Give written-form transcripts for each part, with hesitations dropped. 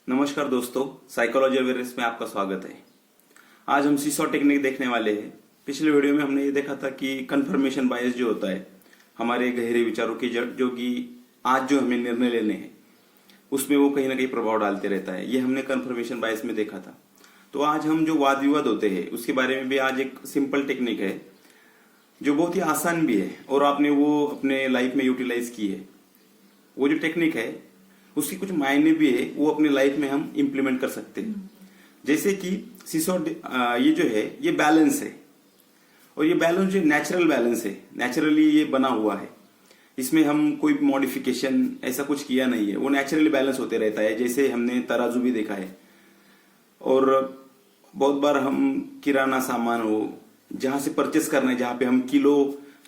नमस्कार दोस्तों, psychology awareness में आपका स्वागत है। आज हम सीसॉ टेक्निक देखने वाले हैं। पिछले वीडियो में हमने ये देखा था कि कंफर्मेशन बायस जो होता है हमारे गहरे विचारों की जो कि आज जो हमें निर्णय लेने हैं उसमें वो कहीं ना कहीं प्रभाव डालते रहता है। ये हमने कंफर्मेशन बायस में देखा था। तो आज हम जो वाद विवाद होते हैं उसके बारे में भी आज एक सिंपल टेक्निक है जो बहुत ही आसान भी है और आपने वो अपने लाइफ में यूटिलाइज की है। वो जो टेक्निक है उसकी कुछ मायने भी है, वो अपने लाइफ में हम इम्प्लीमेंट कर सकते हैं। जैसे कि सीसॉ ये जो है ये बैलेंस है और ये बैलेंस जो नेचुरल बैलेंस है, नेचुरली ये बना हुआ है। इसमें हम कोई मॉडिफिकेशन ऐसा कुछ किया नहीं है, वो नेचुरली बैलेंस होते रहता है। जैसे हमने तराजू भी देखा है और बहुत बार हम किराना सामान हो जहां से परचेस करना है, जहां पे हम किलो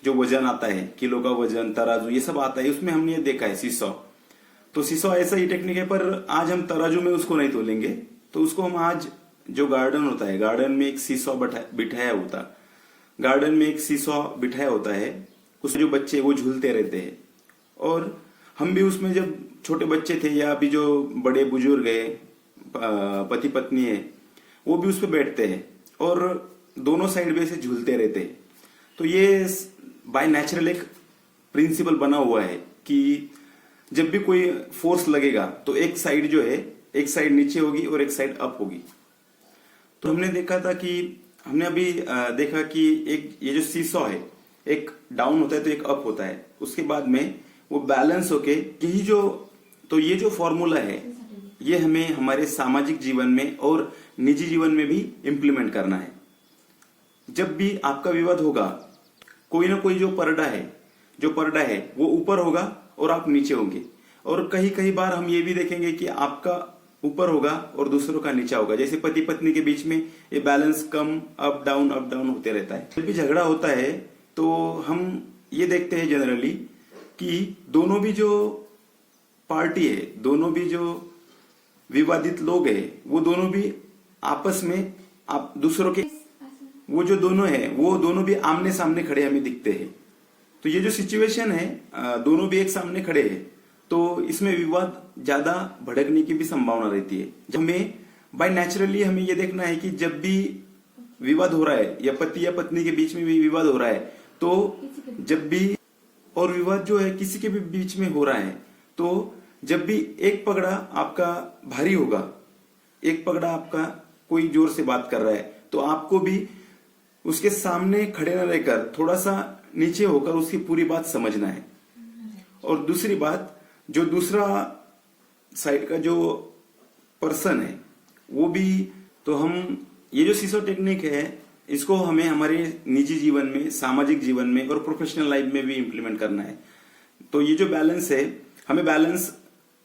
जो वजन आता है, किलो का वजन, तराजू ये सब आता है, उसमें हमने ये देखा है सीसॉ। तो सीसॉ ऐसा ही टेक्निक है, पर आज हम तराजू में उसको नहीं तोलेंगे। तो उसको हम आज जो गार्डन होता है, गार्डन में एक सीसॉ बिठाया होता, गार्डन में एक सीसॉ बिठाया होता है, उसमें जो बच्चे वो झूलते रहते हैं। और हम भी उसमें जब छोटे बच्चे थे या अभी जो बड़े बुजुर्ग है, पति पत्नी है, वो भी उस पर बैठते हैं और दोनों साइड में से झूलते रहते हैं। तो ये बाय नेचुरल एक प्रिंसिपल बना हुआ है कि जब भी कोई फोर्स लगेगा तो एक साइड जो है, एक साइड नीचे होगी और एक साइड अप होगी। तो हमने देखा था कि हमने अभी देखा कि एक ये जो सीसॉ है, एक डाउन होता है तो एक अप होता है, उसके बाद में वो बैलेंस होके यही जो, तो ये जो फॉर्मूला है ये हमें हमारे सामाजिक जीवन में और निजी जीवन में भी इम्प्लीमेंट करना है। जब भी आपका विवाद होगा, कोई ना कोई जो पर्दा है वो ऊपर होगा और आप नीचे होंगे। और कई बार हम ये भी देखेंगे कि आपका ऊपर होगा और दूसरों का नीचा होगा। जैसे पति पत्नी के बीच में ये बैलेंस कम अप डाउन होते रहता है। जब भी झगड़ा होता है तो हम ये देखते हैं जनरली कि दोनों भी जो पार्टी है, दोनों भी जो विवादित लोग है, वो दोनों भी आपस में आप दूसरों के वो जो दोनों है वो दोनों भी आमने सामने खड़े हमें दिखते हैं। तो ये जो सिचुएशन है, दोनों भी एक सामने खड़े हैं, तो इसमें विवाद ज्यादा भड़कने की भी संभावना रहती है। जब हमें बाय नेचुरली हमें ये देखना है कि जब भी विवाद हो रहा है या पति या पत्नी के बीच में भी विवाद हो रहा है, तो जब भी और विवाद जो है किसी के भी बीच में हो रहा है, तो जब भी एक पगड़ा आपका भारी होगा, एक पगड़ा आपका कोई जोर से बात कर रहा है, तो आपको भी उसके सामने खड़े न रहकर थोड़ा सा नीचे होकर उसकी पूरी बात समझना है। और दूसरी बात, जो दूसरा साइड का जो पर्सन है वो भी, तो हम ये जो सीसॉ टेक्निक है इसको हमें हमारे निजी जीवन में, सामाजिक जीवन में और प्रोफेशनल लाइफ में भी इम्प्लीमेंट करना है। तो ये जो बैलेंस है, हमें बैलेंस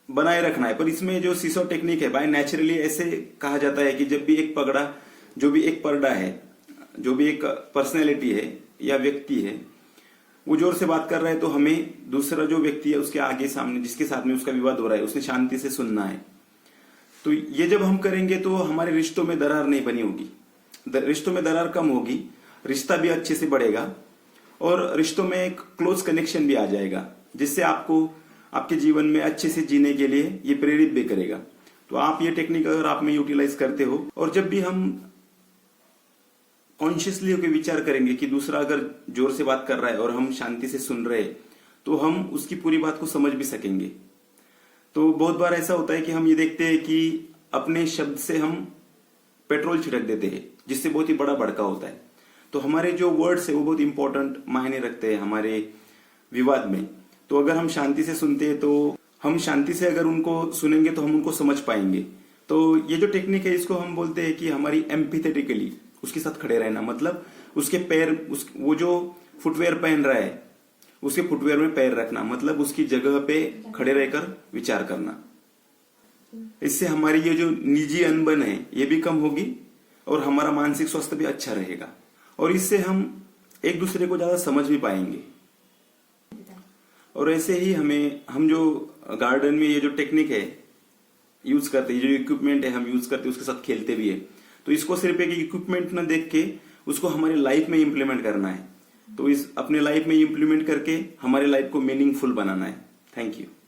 बनाए रखना है। पर इसमें जो सीसॉ टेक्निक है बाय नेचुरली ऐसे कहा जाता है कि जब भी एक पगड़ा, जो भी एक पर्दा है, जो भी एक पर्सनैलिटी है या व्यक्ति है, वो जोर से बात कर रहा है, तो हमें दूसरा जो व्यक्ति है उसके आगे सामने जिसके साथ में उसका विवाद हो रहा है उसने शांति से सुनना है। तो ये जब हम करेंगे तो हमारे रिश्तों में दरार नहीं बनी होगी, रिश्तों में दरार कम होगी, रिश्ता भी अच्छे से बढ़ेगा और रिश्तों में एक क्लोज कनेक्शन भी आ जाएगा, जिससे आपको आपके जीवन में अच्छे से जीने के लिए ये प्रेरित भी करेगा। तो आप ये टेक्निक अगर आप में यूटिलाइज करते हो, और जब भी हम कॉन्शियसली होकर विचार करेंगे कि दूसरा अगर जोर से बात कर रहा है और हम शांति से सुन रहे हैं, तो हम उसकी पूरी बात को समझ भी सकेंगे। तो बहुत बार ऐसा होता है कि हम ये देखते हैं कि अपने शब्द से हम पेट्रोल छिड़क देते हैं, जिससे बहुत ही बड़ा भड़का होता है। तो हमारे जो वर्ड्स है वो बहुत इंपॉर्टेंट मायने रखते हैं हमारे विवाद में। तो अगर हम शांति से सुनते हैं, तो हम शांति से अगर उनको सुनेंगे तो हम उनको समझ पाएंगे। तो ये जो टेक्निक है इसको हम बोलते हैं कि हमारी एम्पैथेटिकली उसके साथ खड़े रहना, मतलब उसके पैर, वो जो फुटवेयर पहन रहा है उसके फुटवेयर में पैर रखना, मतलब उसकी जगह पे खड़े रहकर विचार करना। इससे हमारी ये जो निजी अनबन है ये भी कम होगी और हमारा मानसिक स्वास्थ्य भी अच्छा रहेगा, और इससे हम एक दूसरे को ज्यादा समझ भी पाएंगे। और ऐसे ही हम जो गार्डन में ये जो टेक्निक है यूज करते हैं, जो इक्विपमेंट है हम यूज करते हैं, उसके साथ खेलते भी है। तो इसको सिर्फ एक इक्विपमेंट ना देख के उसको हमारे लाइफ में इम्प्लीमेंट करना है। तो इस अपने लाइफ में इम्प्लीमेंट करके हमारे लाइफ को मीनिंगफुल बनाना है। Thank you.